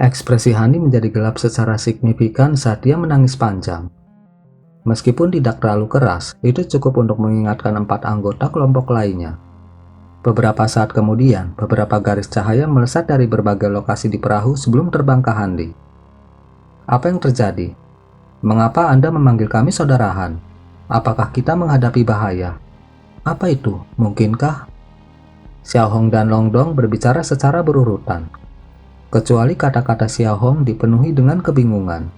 Ekspresi Hani menjadi gelap secara signifikan saat dia menangis panjang. Meskipun tidak terlalu keras, itu cukup untuk mengingatkan 4 anggota kelompok lainnya. Beberapa saat kemudian, beberapa garis cahaya melesat dari berbagai lokasi di perahu sebelum terbang ke Handi. Apa yang terjadi? Mengapa Anda memanggil kami saudara Han? Apakah kita menghadapi bahaya? Apa itu? Mungkinkah? Xiao Hong dan Long Dong berbicara secara berurutan. Kecuali kata-kata Xiao Hong dipenuhi dengan kebingungan.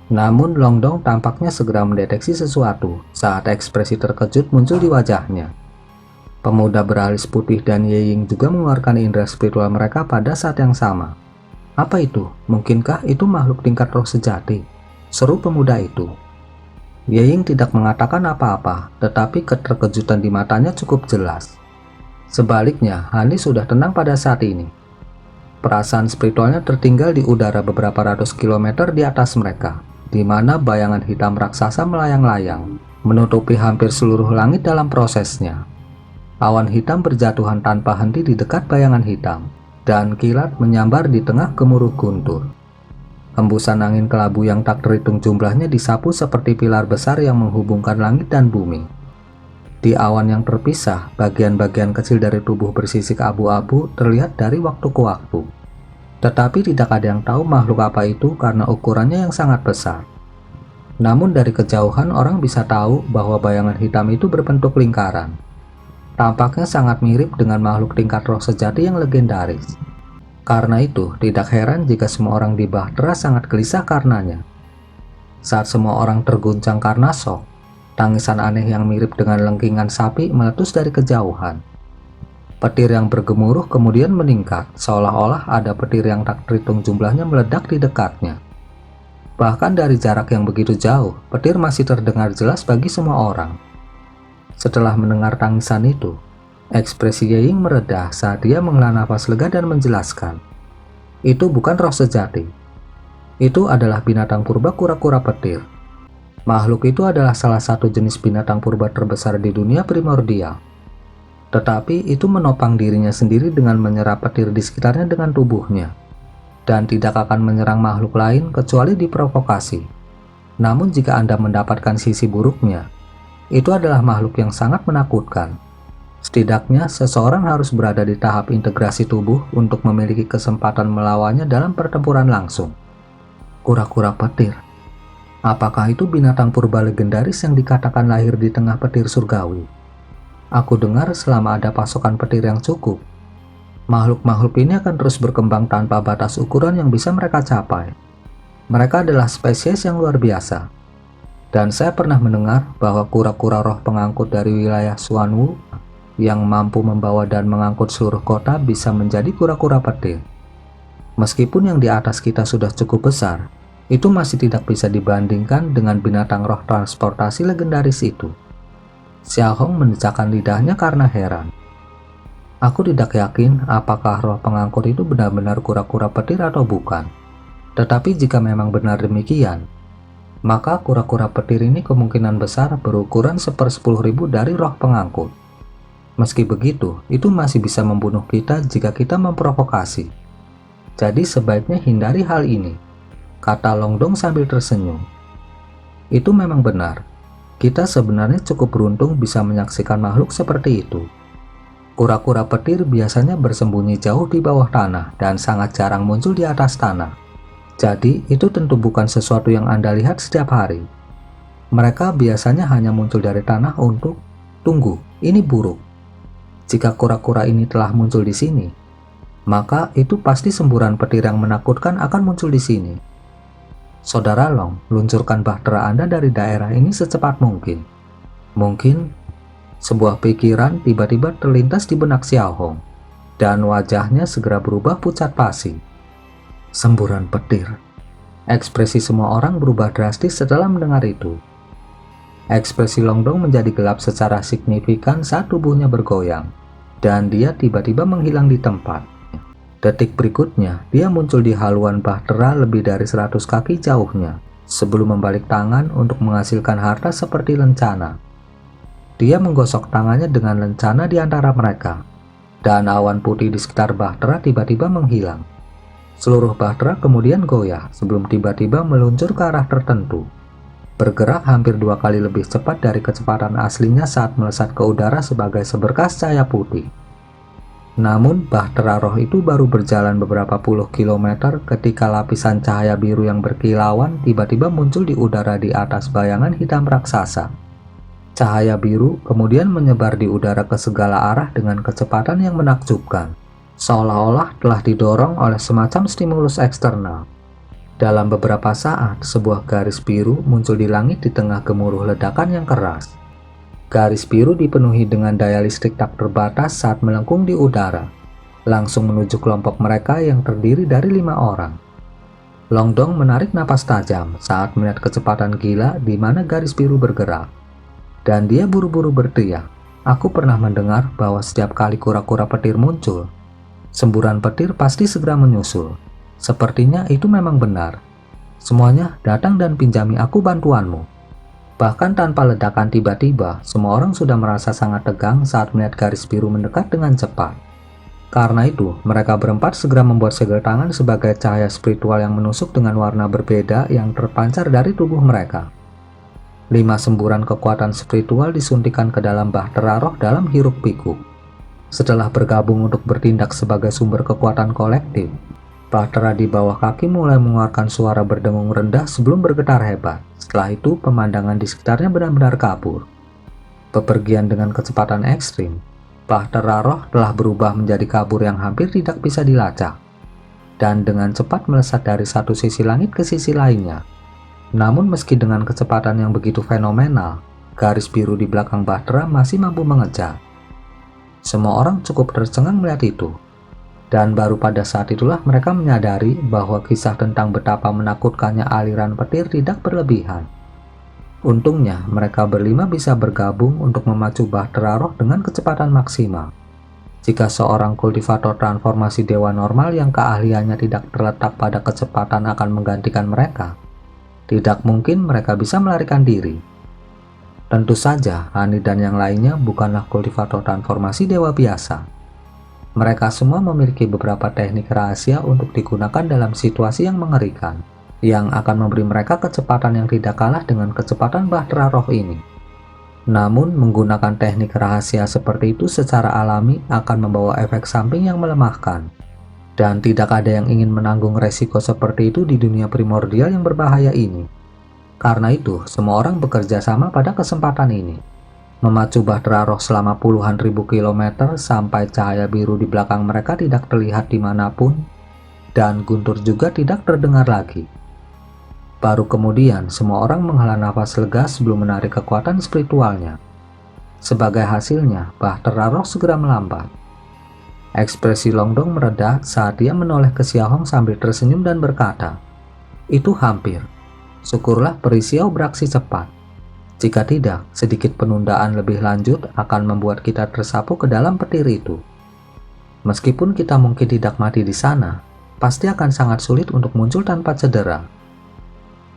Namun Long Dong tampaknya segera mendeteksi sesuatu saat ekspresi terkejut muncul di wajahnya. Pemuda beralis putih dan Ye Ying juga mengeluarkan indera spiritual mereka pada saat yang sama. Apa itu? Mungkinkah itu makhluk tingkat roh sejati? Seru pemuda itu. Ye Ying tidak mengatakan apa-apa, tetapi keterkejutan di matanya cukup jelas. Sebaliknya, Hani sudah tenang pada saat ini. Perasaan spiritualnya tertinggal di udara beberapa ratus kilometer di atas mereka, di mana bayangan hitam raksasa melayang-layang, menutupi hampir seluruh langit dalam prosesnya. Awan hitam berjatuhan tanpa henti di dekat bayangan hitam, dan kilat menyambar di tengah gemuruh guntur. Hembusan angin kelabu yang tak terhitung jumlahnya disapu seperti pilar besar yang menghubungkan langit dan bumi. Di awan yang terpisah, bagian-bagian kecil dari tubuh bersisik abu-abu terlihat dari waktu ke waktu. Tetapi tidak ada yang tahu makhluk apa itu karena ukurannya yang sangat besar. Namun dari kejauhan orang bisa tahu bahwa bayangan hitam itu berbentuk lingkaran. Tampaknya sangat mirip dengan makhluk tingkat roh sejati yang legendaris. Karena itu, tidak heran jika semua orang di Bahtera sangat gelisah karenanya. Saat semua orang terguncang karena shock, tangisan aneh yang mirip dengan lengkingan sapi meletus dari kejauhan. Petir yang bergemuruh kemudian meningkat, seolah-olah ada petir yang tak terhitung jumlahnya meledak di dekatnya. Bahkan dari jarak yang begitu jauh, petir masih terdengar jelas bagi semua orang. Setelah mendengar tangisan itu, ekspresi Ye Ying mereda saat dia menghela nafas lega dan menjelaskan. Itu bukan roh sejati. Itu adalah binatang purba kura-kura petir. Makhluk itu adalah salah satu jenis binatang purba terbesar di dunia primordial. Tetapi itu menopang dirinya sendiri dengan menyerap petir di sekitarnya dengan tubuhnya, dan tidak akan menyerang makhluk lain kecuali diprovokasi. Namun jika Anda mendapatkan sisi buruknya, itu adalah makhluk yang sangat menakutkan. Setidaknya seseorang harus berada di tahap integrasi tubuh untuk memiliki kesempatan melawannya dalam pertempuran langsung. Kura-kura petir. Apakah itu binatang purba legendaris yang dikatakan lahir di tengah petir surgawi? Aku dengar selama ada pasokan petir yang cukup, makhluk-makhluk ini akan terus berkembang tanpa batas ukuran yang bisa mereka capai. Mereka adalah spesies yang luar biasa. Dan saya pernah mendengar bahwa kura-kura roh pengangkut dari wilayah Xuanwu yang mampu membawa dan mengangkut seluruh kota bisa menjadi kura-kura petir. Meskipun yang di atas kita sudah cukup besar, itu masih tidak bisa dibandingkan dengan binatang roh transportasi legendaris itu. Xiao Hong mendejakkan lidahnya karena heran. Aku tidak yakin apakah roh pengangkut itu benar-benar kura-kura petir atau bukan. Tetapi jika memang benar demikian, maka kura-kura petir ini kemungkinan besar berukuran 1/10.000 dari roh pengangkut. Meski begitu, itu masih bisa membunuh kita jika kita memprovokasi. Jadi sebaiknya hindari hal ini, kata Long Dong sambil tersenyum. Itu memang benar. Kita sebenarnya cukup beruntung bisa menyaksikan makhluk seperti itu. Kura-kura petir biasanya bersembunyi jauh di bawah tanah dan sangat jarang muncul di atas tanah. Jadi, itu tentu bukan sesuatu yang Anda lihat setiap hari. Mereka biasanya hanya muncul dari tanah untuk tunggu, ini buruk. Jika kura-kura ini telah muncul di sini, maka itu pasti semburan petir yang menakutkan akan muncul di sini. Saudara Long, luncurkan bahtera Anda dari daerah ini secepat mungkin. Mungkin sebuah pikiran tiba-tiba terlintas di benak Xiao Hong, dan wajahnya segera berubah pucat pasi. Semburan petir. Ekspresi semua orang berubah drastis setelah mendengar itu. Ekspresi Long Dong menjadi gelap secara signifikan saat tubuhnya bergoyang, dan dia tiba-tiba menghilang di tempat. Detik berikutnya, dia muncul di haluan bahtera lebih dari 100 kaki jauhnya, sebelum membalik tangan untuk menghasilkan harta seperti lencana. Dia menggosok tangannya dengan lencana di antara mereka, dan awan putih di sekitar bahtera tiba-tiba menghilang. Seluruh bahtera kemudian goyah sebelum tiba-tiba meluncur ke arah tertentu, bergerak hampir 2 kali lebih cepat dari kecepatan aslinya saat melesat ke udara sebagai seberkas cahaya putih. Namun, bahtera roh itu baru berjalan beberapa puluh kilometer ketika lapisan cahaya biru yang berkilauan tiba-tiba muncul di udara di atas bayangan hitam raksasa. Cahaya biru kemudian menyebar di udara ke segala arah dengan kecepatan yang menakjubkan, seolah-olah telah didorong oleh semacam stimulus eksternal. Dalam beberapa saat, sebuah garis biru muncul di langit di tengah gemuruh ledakan yang keras. Garis biru dipenuhi dengan daya listrik tak terbatas saat melengkung di udara, langsung menuju kelompok mereka yang terdiri dari 5 orang. Long Dong menarik napas tajam saat melihat kecepatan gila di mana garis biru bergerak. Dan dia buru-buru berteriak, "Aku pernah mendengar bahwa setiap kali kura-kura petir muncul, semburan petir pasti segera menyusul. Sepertinya itu memang benar. Semuanya datang dan pinjami aku bantuanmu." Bahkan tanpa ledakan tiba-tiba, semua orang sudah merasa sangat tegang saat melihat garis biru mendekat dengan cepat. Karena itu, mereka berempat segera membuat segel tangan sebagai cahaya spiritual yang menusuk dengan warna berbeda yang terpancar dari tubuh mereka. 5 semburan kekuatan spiritual disuntikan ke dalam bahtera roh dalam hiruk-pikuk. Setelah bergabung untuk bertindak sebagai sumber kekuatan kolektif, bahtera di bawah kaki mulai mengeluarkan suara berdengung rendah sebelum bergetar hebat. Setelah itu, pemandangan di sekitarnya benar-benar kabur. Bepergian dengan kecepatan ekstrim, bahtera roh telah berubah menjadi kabur yang hampir tidak bisa dilacak, dan dengan cepat melesat dari satu sisi langit ke sisi lainnya. Namun meski dengan kecepatan yang begitu fenomenal, garis biru di belakang bahtera masih mampu mengejar. Semua orang cukup tercengang melihat itu. Dan baru pada saat itulah mereka menyadari bahwa kisah tentang betapa menakutkannya aliran petir tidak berlebihan. Untungnya, mereka berlima bisa bergabung untuk memacu bahtera roh dengan kecepatan maksimal. Jika seorang kultivator transformasi dewa normal yang keahliannya tidak terletak pada kecepatan akan menggantikan mereka, tidak mungkin mereka bisa melarikan diri. Tentu saja, Hani dan yang lainnya bukanlah kultivator transformasi dewa biasa. Mereka semua memiliki beberapa teknik rahasia untuk digunakan dalam situasi yang mengerikan, yang akan memberi mereka kecepatan yang tidak kalah dengan kecepatan bahtera roh ini. Namun, menggunakan teknik rahasia seperti itu secara alami akan membawa efek samping yang melemahkan, dan tidak ada yang ingin menanggung resiko seperti itu di dunia primordial yang berbahaya ini. Karena itu, semua orang bekerja sama pada kesempatan ini, memacu bahtera roh selama puluhan ribu kilometer sampai cahaya biru di belakang mereka tidak terlihat dimanapun, dan guntur juga tidak terdengar lagi. Baru kemudian, semua orang menghela nafas lega sebelum menarik kekuatan spiritualnya. Sebagai hasilnya, bahtera roh segera melambat. Ekspresi Long Dong mereda saat dia menoleh ke Xiaohong sambil tersenyum dan berkata, "Itu hampir. Syukurlah Peri Xiao beraksi cepat. Jika tidak, sedikit penundaan lebih lanjut akan membuat kita tersapu ke dalam petir itu. Meskipun kita mungkin tidak mati di sana, pasti akan sangat sulit untuk muncul tanpa cedera."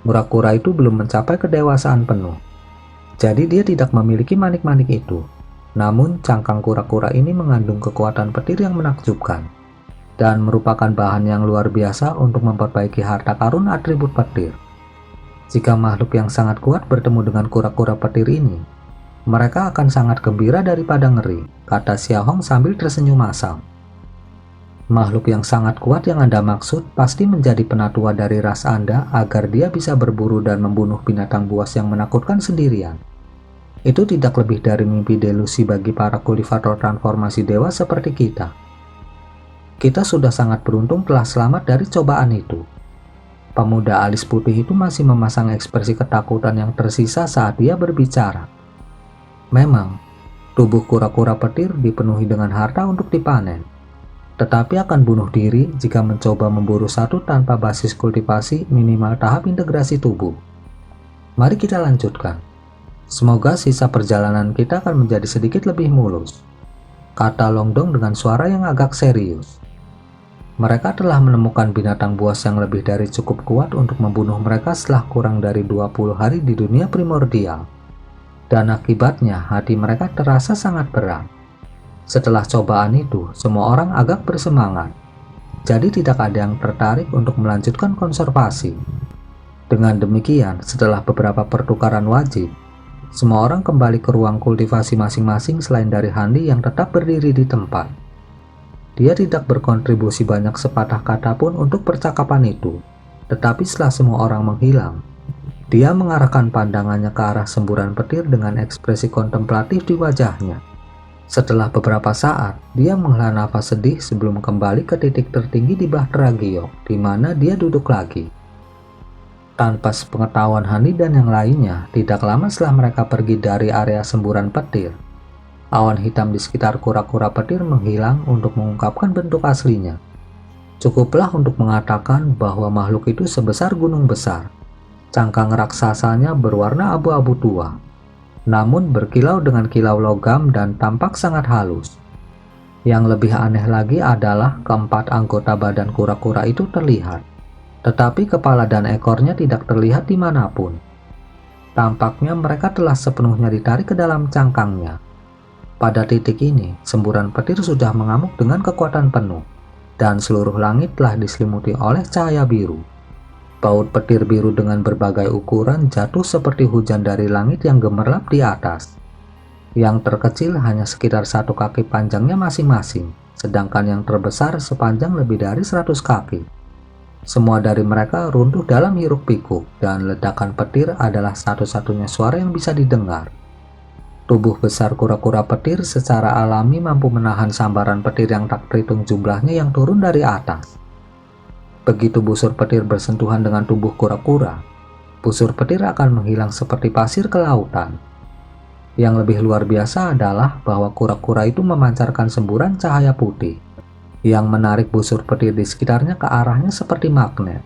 Kura-kura itu belum mencapai kedewasaan penuh, jadi dia tidak memiliki manik-manik itu. Namun, cangkang kura-kura ini mengandung kekuatan petir yang menakjubkan, dan merupakan bahan yang luar biasa untuk memperbaiki harta karun atribut petir. Jika makhluk yang sangat kuat bertemu dengan kura-kura petir ini, mereka akan sangat gembira daripada ngeri, kata Xiaohong sambil tersenyum masam. Makhluk yang sangat kuat yang Anda maksud pasti menjadi penatua dari ras Anda agar dia bisa berburu dan membunuh binatang buas yang menakutkan sendirian. Itu tidak lebih dari mimpi delusi bagi para kultivator transformasi dewa seperti kita. Kita sudah sangat beruntung telah selamat dari cobaan itu. Pemuda alis putih itu masih memasang ekspresi ketakutan yang tersisa saat dia berbicara. Memang, tubuh kura-kura petir dipenuhi dengan harta untuk dipanen, tetapi akan bunuh diri jika mencoba memburu satu tanpa basis kultivasi minimal tahap integrasi tubuh. Mari kita lanjutkan. Semoga sisa perjalanan kita akan menjadi sedikit lebih mulus, kata Long Dong dengan suara yang agak serius. Mereka telah menemukan binatang buas yang lebih dari cukup kuat untuk membunuh mereka setelah kurang dari 20 hari di dunia primordial. Dan akibatnya hati mereka terasa sangat berat. Setelah cobaan itu, semua orang agak bersemangat. jadi tidak ada yang tertarik untuk melanjutkan konservasi. Dengan demikian, setelah beberapa pertukaran wajib, semua orang kembali ke ruang kultivasi masing-masing selain dari Handi yang tetap berdiri di tempat. Dia tidak berkontribusi banyak sepatah kata pun untuk percakapan itu, tetapi setelah semua orang menghilang, dia mengarahkan pandangannya ke arah semburan petir dengan ekspresi kontemplatif di wajahnya. Setelah beberapa saat, dia menghela nafas sedih sebelum kembali ke titik tertinggi di Bahtera Giok, di mana dia duduk lagi. Tanpa sepengetahuan Hani dan yang lainnya, tidak lama setelah mereka pergi dari area semburan petir, awan hitam di sekitar kura-kura petir menghilang untuk mengungkapkan bentuk aslinya. Cukuplah untuk mengatakan bahwa makhluk itu sebesar gunung besar. Cangkang raksasanya berwarna abu-abu tua, namun berkilau dengan kilau logam dan tampak sangat halus. Yang lebih aneh lagi adalah keempat anggota badan kura-kura itu terlihat, tetapi kepala dan ekornya tidak terlihat dimanapun. Tampaknya mereka telah sepenuhnya ditarik ke dalam cangkangnya. Pada titik ini, semburan petir sudah mengamuk dengan kekuatan penuh, dan seluruh langit telah diselimuti oleh cahaya biru. Baut petir biru dengan berbagai ukuran jatuh seperti hujan dari langit yang gemerlap di atas. Yang terkecil hanya sekitar 1 kaki panjangnya masing-masing, sedangkan yang terbesar sepanjang lebih dari 100 kaki. Semua dari mereka runtuh dalam hiruk-pikuk, dan ledakan petir adalah satu-satunya suara yang bisa didengar. Tubuh besar kura-kura petir secara alami mampu menahan sambaran petir yang tak terhitung jumlahnya yang turun dari atas. Begitu busur petir bersentuhan dengan tubuh kura-kura, busur petir akan menghilang seperti pasir ke lautan. Yang lebih luar biasa adalah bahwa kura-kura itu memancarkan semburan cahaya putih yang menarik busur petir di sekitarnya ke arahnya seperti magnet.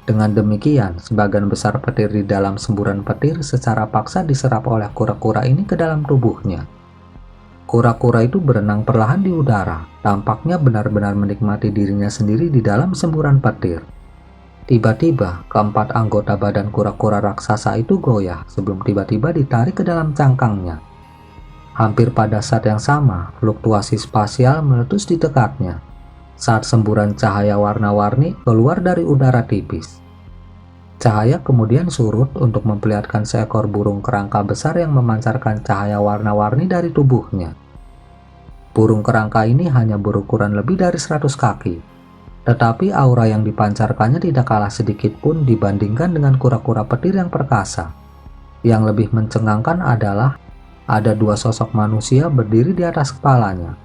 Dengan demikian, sebagian besar petir di dalam semburan petir secara paksa diserap oleh kura-kura ini ke dalam tubuhnya. Kura-kura itu berenang perlahan di udara, tampaknya benar-benar menikmati dirinya sendiri di dalam semburan petir. Tiba-tiba, keempat anggota badan kura-kura raksasa itu goyah sebelum tiba-tiba ditarik ke dalam cangkangnya. Hampir pada saat yang sama, fluktuasi spasial meletus di dekatnya saat semburan cahaya warna-warni keluar dari udara tipis. Cahaya kemudian surut untuk memperlihatkan seekor burung kerangka besar yang memancarkan cahaya warna-warni dari tubuhnya. Burung kerangka ini hanya berukuran lebih dari 100 kaki, tetapi aura yang dipancarkannya tidak kalah sedikit pun dibandingkan dengan kura-kura petir yang perkasa. Yang lebih mencengangkan adalah ada 2 sosok manusia berdiri di atas kepalanya.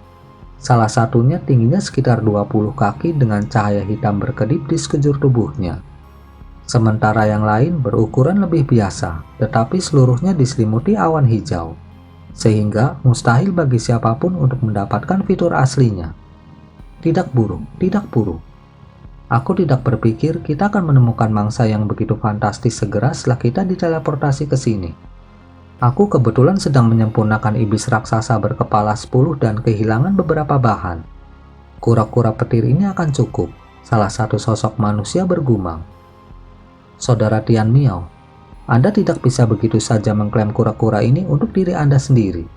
Salah satunya tingginya sekitar 20 kaki dengan cahaya hitam berkedip di sekujur tubuhnya. Sementara yang lain berukuran lebih biasa, tetapi seluruhnya diselimuti awan hijau, sehingga mustahil bagi siapapun untuk mendapatkan fitur aslinya. Tidak buruk, tidak buruk. Aku tidak berpikir kita akan menemukan mangsa yang begitu fantastis segera setelah kita diteleportasi ke sini. Aku kebetulan sedang menyempurnakan iblis raksasa berkepala 10 dan kehilangan beberapa bahan. Kura-kura petir ini akan cukup, salah satu sosok manusia bergumam. Saudara Tian Miao, Anda tidak bisa begitu saja mengklaim kura-kura ini untuk diri Anda sendiri.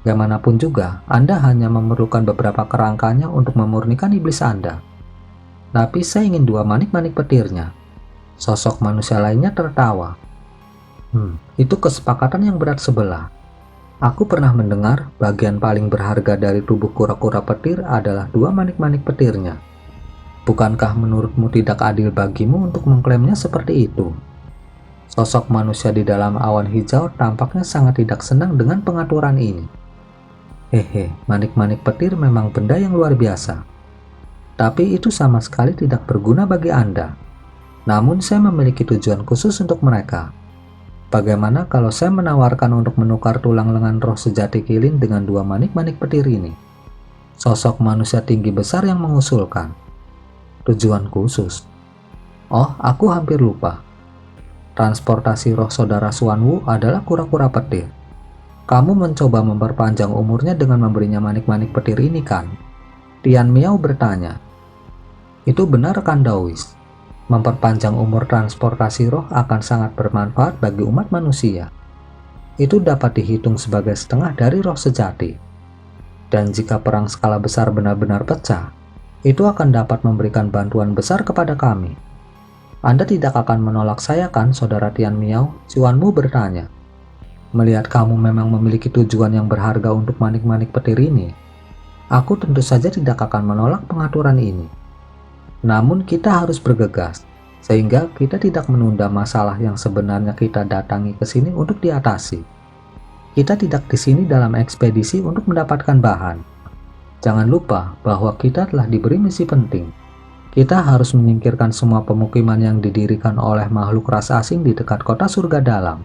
Bagaimanapun juga, Anda hanya memerlukan beberapa kerangkanya untuk memurnikan iblis Anda. Tapi saya ingin 2 manik-manik petirnya. Sosok manusia lainnya tertawa. Itu kesepakatan yang berat sebelah. Aku pernah mendengar bagian paling berharga dari tubuh kura-kura petir adalah 2 manik-manik petirnya. Bukankah menurutmu tidak adil bagimu untuk mengklaimnya seperti itu? Sosok manusia di dalam awan hijau tampaknya sangat tidak senang dengan pengaturan ini. Manik-manik petir memang benda yang luar biasa. Tapi itu sama sekali tidak berguna bagi Anda. Namun saya memiliki tujuan khusus untuk mereka. Bagaimana kalau saya menawarkan untuk menukar tulang lengan roh sejati Qilin dengan 2 manik-manik petir ini? Sosok manusia tinggi besar yang mengusulkan. Tujuan khusus? Oh, aku hampir lupa. Transportasi roh saudara Xuanwu adalah kura-kura petir. Kamu mencoba memperpanjang umurnya dengan memberinya manik-manik petir ini kan? Tian Miao bertanya. Itu benar kan Daois? Memperpanjang umur transportasi roh akan sangat bermanfaat bagi umat manusia. Itu dapat dihitung sebagai setengah dari roh sejati. Dan jika perang skala besar benar-benar pecah, itu akan dapat memberikan bantuan besar kepada kami. Anda tidak akan menolak saya kan, Saudara Tian Miao? Cuan Mu bertanya. Melihat kamu memang memiliki tujuan yang berharga untuk manik-manik petir ini, aku tentu saja tidak akan menolak pengaturan ini. Namun kita harus bergegas, sehingga kita tidak menunda masalah yang sebenarnya kita datangi ke sini untuk diatasi. Kita tidak di sini dalam ekspedisi untuk mendapatkan bahan. Jangan lupa bahwa kita telah diberi misi penting. Kita harus menyingkirkan semua pemukiman yang didirikan oleh makhluk ras asing di dekat kota surga dalam.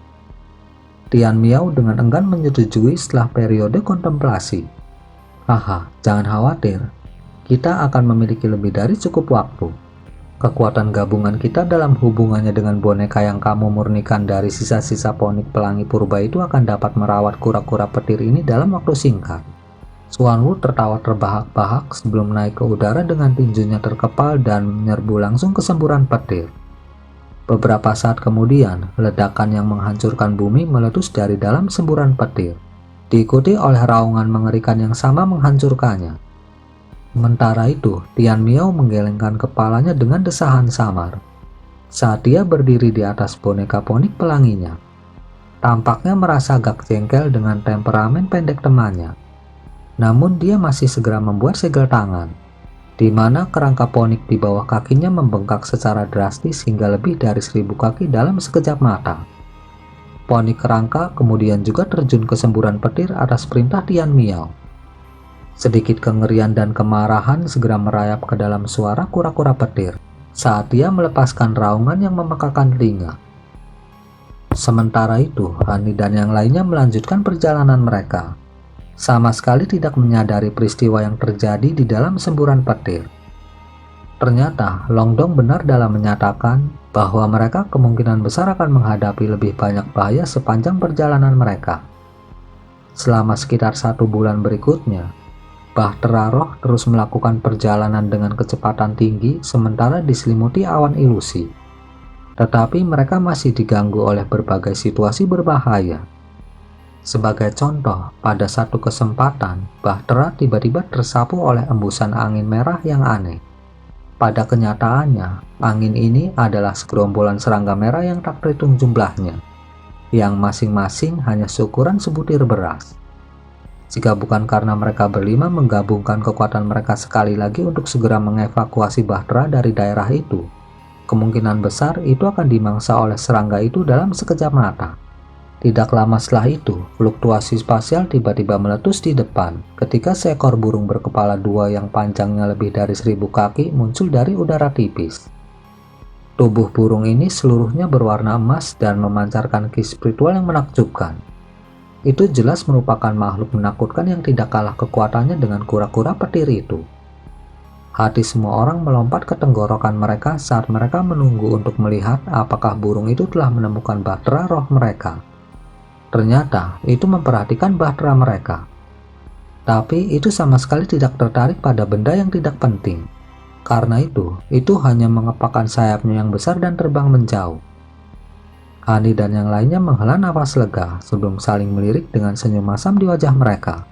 Tian Miao dengan enggan menyetujui setelah periode kontemplasi. Haha, jangan khawatir. Kita akan memiliki lebih dari cukup waktu. Kekuatan gabungan kita dalam hubungannya dengan boneka yang kamu murnikan dari sisa-sisa ponik pelangi purba itu akan dapat merawat kura-kura petir ini dalam waktu singkat. Xuan Wu tertawa terbahak-bahak sebelum naik ke udara dengan tinjunya terkepal dan menyerbu langsung ke semburan petir. Beberapa saat kemudian, ledakan yang menghancurkan bumi meletus dari dalam semburan petir, diikuti oleh raungan mengerikan yang sama menghancurkannya. Sementara itu, Tian Miao menggelengkan kepalanya dengan desahan samar saat dia berdiri di atas boneka ponik pelanginya. Tampaknya merasa agak jengkel dengan temperamen pendek temannya. Namun dia masih segera membuat segel tangan, di mana kerangka ponik di bawah kakinya membengkak secara drastis hingga lebih dari 1000 kaki dalam sekejap mata. Ponik kerangka kemudian juga terjun ke semburan petir atas perintah Tian Miao. Sedikit kengerian dan kemarahan segera merayap ke dalam suara kura-kura petir saat dia melepaskan raungan yang memekakan telinga. Sementara itu, Hani dan yang lainnya melanjutkan perjalanan mereka, sama sekali tidak menyadari peristiwa yang terjadi di dalam semburan petir. Ternyata, Long Dong benar dalam menyatakan bahwa mereka kemungkinan besar akan menghadapi lebih banyak bahaya sepanjang perjalanan mereka. Selama sekitar 1 bulan berikutnya, Bahtera Roh terus melakukan perjalanan dengan kecepatan tinggi sementara diselimuti awan ilusi. Tetapi mereka masih diganggu oleh berbagai situasi berbahaya. Sebagai contoh, pada satu kesempatan, Bahtera tiba-tiba tersapu oleh embusan angin merah yang aneh. Pada kenyataannya, angin ini adalah segerombolan serangga merah yang tak terhitung jumlahnya, yang masing-masing hanya seukuran sebutir beras. Jika bukan karena mereka berlima menggabungkan kekuatan mereka sekali lagi untuk segera mengevakuasi Bahtera dari daerah itu, kemungkinan besar itu akan dimangsa oleh serangga itu dalam sekejap mata. Tidak lama setelah itu, fluktuasi spasial tiba-tiba meletus di depan ketika seekor burung berkepala 2 yang panjangnya lebih dari 1000 kaki muncul dari udara tipis. Tubuh burung ini seluruhnya berwarna emas dan memancarkan ki spiritual yang menakjubkan. Itu jelas merupakan makhluk menakutkan yang tidak kalah kekuatannya dengan kura-kura petir itu. Hati semua orang melompat ke tenggorokan mereka saat mereka menunggu untuk melihat apakah burung itu telah menemukan Bahtera Roh mereka. Ternyata itu memperhatikan Bahtera mereka. Tapi itu sama sekali tidak tertarik pada benda yang tidak penting. Karena itu hanya mengepakkan sayapnya yang besar dan terbang menjauh. Hani dan yang lainnya menghela nafas lega sebelum saling melirik dengan senyum masam di wajah mereka.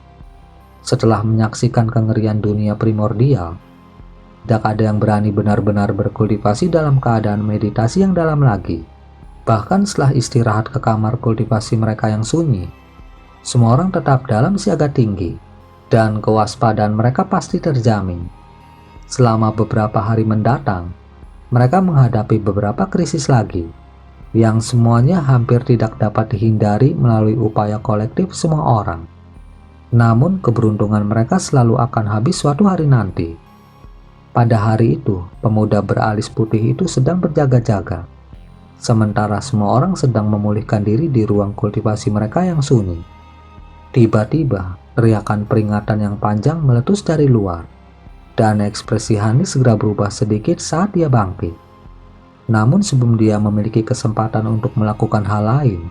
Setelah menyaksikan kengerian dunia primordial, tidak ada yang berani benar-benar berkultivasi dalam keadaan meditasi yang dalam lagi. Bahkan setelah istirahat ke kamar kultivasi mereka yang sunyi, semua orang tetap dalam siaga tinggi, dan kewaspadaan mereka pasti terjamin. Selama beberapa hari mendatang, mereka menghadapi beberapa krisis lagi, yang semuanya hampir tidak dapat dihindari melalui upaya kolektif semua orang. Namun keberuntungan mereka selalu akan habis suatu hari nanti. Pada hari itu, pemuda beralis putih itu sedang berjaga-jaga, sementara semua orang sedang memulihkan diri di ruang kultivasi mereka yang sunyi. Tiba-tiba, teriakan peringatan yang panjang meletus dari luar, dan ekspresi Hani segera berubah sedikit saat dia bangkit. Namun sebelum dia memiliki kesempatan untuk melakukan hal lain,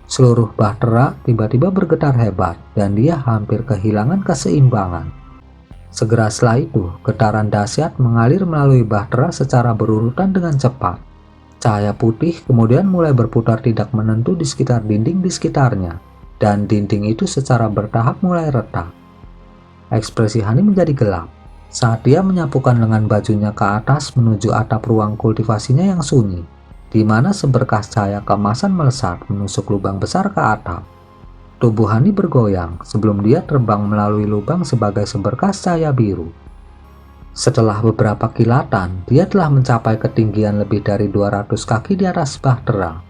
seluruh Bahtera tiba-tiba bergetar hebat dan dia hampir kehilangan keseimbangan. Segera setelah itu, getaran dahsyat mengalir melalui Bahtera secara berurutan dengan cepat. Cahaya putih kemudian mulai berputar tidak menentu di sekitar dinding di sekitarnya, dan dinding itu secara bertahap mulai retak. Ekspresi Hani menjadi gelap, Saat dia menyapukan lengan bajunya ke atas menuju atap ruang kultivasinya yang sunyi, di mana seberkas cahaya keemasan melesat menusuk lubang besar ke atap. Tubuh Hani bergoyang sebelum dia terbang melalui lubang sebagai seberkas cahaya biru. Setelah beberapa kilatan, dia telah mencapai ketinggian lebih dari 200 kaki di atas bahtera.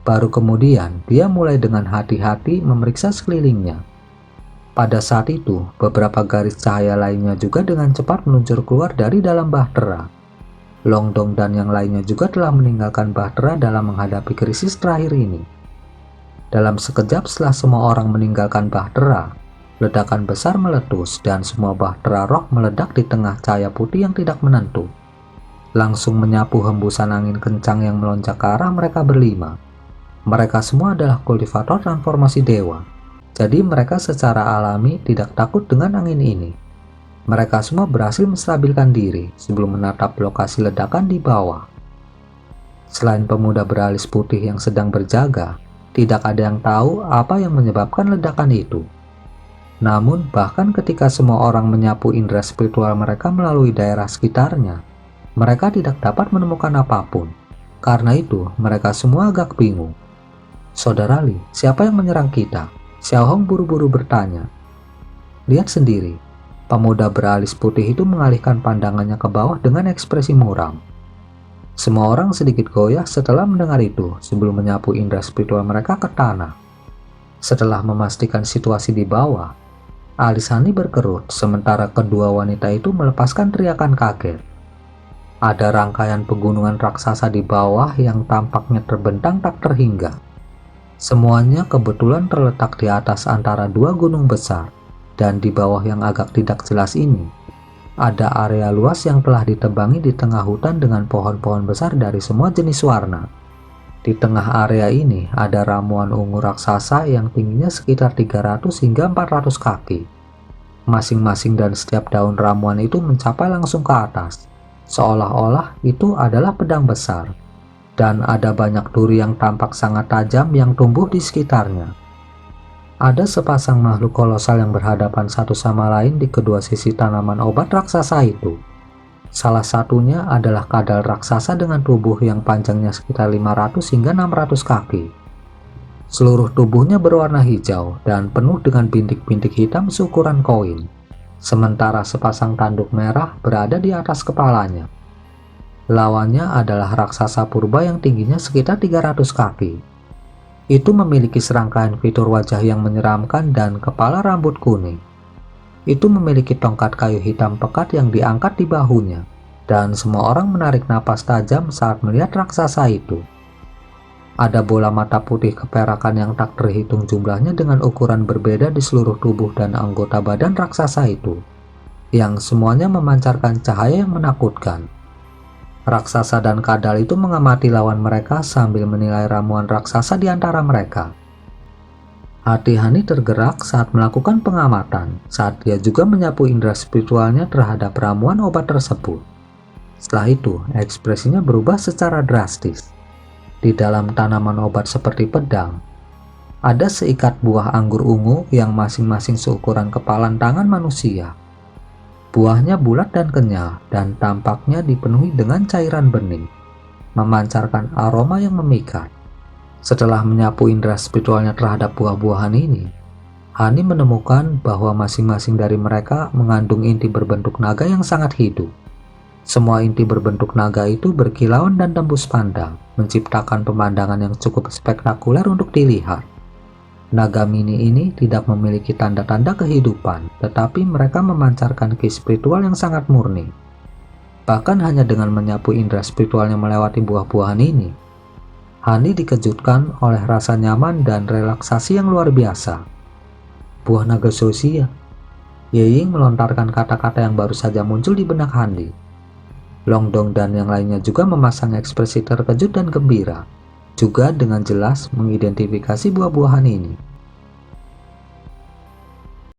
Baru kemudian, dia mulai dengan hati-hati memeriksa sekelilingnya. Pada saat itu, beberapa garis cahaya lainnya juga dengan cepat meluncur keluar dari dalam bahtera. Long Dong dan yang lainnya juga telah meninggalkan bahtera dalam menghadapi krisis terakhir ini. Dalam sekejap setelah semua orang meninggalkan bahtera, ledakan besar meletus dan semua bahtera roh meledak di tengah cahaya putih yang tidak menentu. Langsung menyapu hembusan angin kencang yang melonjak ke arah mereka berlima. Mereka semua adalah kultivator transformasi dewa. Jadi mereka secara alami tidak takut dengan angin ini. Mereka semua berhasil menstabilkan diri sebelum menatap lokasi ledakan di bawah. Selain pemuda beralis putih yang sedang berjaga, tidak ada yang tahu apa yang menyebabkan ledakan itu. Namun bahkan ketika semua orang menyapu indera spiritual mereka melalui daerah sekitarnya, mereka tidak dapat menemukan apapun. Karena itu mereka semua agak bingung. "Saudara Li, siapa yang menyerang kita?" Xiao Hong buru-buru bertanya. "Lihat sendiri." Pemuda beralis putih itu mengalihkan pandangannya ke bawah dengan ekspresi muram. Semua orang sedikit goyah setelah mendengar itu sebelum menyapu indera spiritual mereka ke tanah. Setelah memastikan situasi di bawah, alis Hani berkerut sementara kedua wanita itu melepaskan teriakan kaget. Ada rangkaian pegunungan raksasa di bawah yang tampaknya terbentang tak terhingga. Semuanya kebetulan terletak di atas antara dua gunung besar, dan di bawah yang agak tidak jelas ini, ada area luas yang telah ditebangi di tengah hutan dengan pohon-pohon besar dari semua jenis warna. Di tengah area ini ada ramuan ungu raksasa yang tingginya sekitar 300 hingga 400 kaki. Masing-masing dan setiap daun ramuan itu mencapai langsung ke atas, seolah-olah itu adalah pedang besar. Dan ada banyak duri yang tampak sangat tajam yang tumbuh di sekitarnya. Ada sepasang makhluk kolosal yang berhadapan satu sama lain di kedua sisi tanaman obat raksasa itu. Salah satunya adalah kadal raksasa dengan tubuh yang panjangnya sekitar 500 hingga 600 kaki. Seluruh tubuhnya berwarna hijau dan penuh dengan bintik-bintik hitam seukuran koin. Sementara sepasang tanduk merah berada di atas kepalanya. Lawannya adalah raksasa purba yang tingginya sekitar 300 kaki. Itu memiliki serangkaian fitur wajah yang menyeramkan dan kepala rambut kuning. Itu memiliki tongkat kayu hitam pekat yang diangkat di bahunya, dan semua orang menarik napas tajam saat melihat raksasa itu. Ada bola mata putih keperakan yang tak terhitung jumlahnya dengan ukuran berbeda di seluruh tubuh dan anggota badan raksasa itu, yang semuanya memancarkan cahaya yang menakutkan. Raksasa dan kadal itu mengamati lawan mereka sambil menilai ramuan raksasa di antara mereka. Hati Hani tergerak saat melakukan pengamatan, saat dia juga menyapu indera spiritualnya terhadap ramuan obat tersebut. Setelah itu, ekspresinya berubah secara drastis. Di dalam tanaman obat seperti pedang, ada seikat buah anggur ungu yang masing-masing seukuran kepalan tangan manusia. Buahnya bulat dan kenyal dan tampaknya dipenuhi dengan cairan bening, memancarkan aroma yang memikat. Setelah menyapu indera spiritualnya terhadap buah-buahan ini, Hani menemukan bahwa masing-masing dari mereka mengandung inti berbentuk naga yang sangat hidup. Semua inti berbentuk naga itu berkilauan dan tembus pandang, menciptakan pemandangan yang cukup spektakuler untuk dilihat. Naga mini ini tidak memiliki tanda-tanda kehidupan, tetapi mereka memancarkan ki spiritual yang sangat murni. Bahkan hanya dengan menyapu indera spiritualnya melewati buah-buahan ini, Hani dikejutkan oleh rasa nyaman dan relaksasi yang luar biasa. "Buah naga Zosia." Ye Ying melontarkan kata-kata yang baru saja muncul di benak Hani. Long Dong dan yang lainnya juga memasang ekspresi terkejut dan gembira, juga dengan jelas mengidentifikasi buah-buahan ini.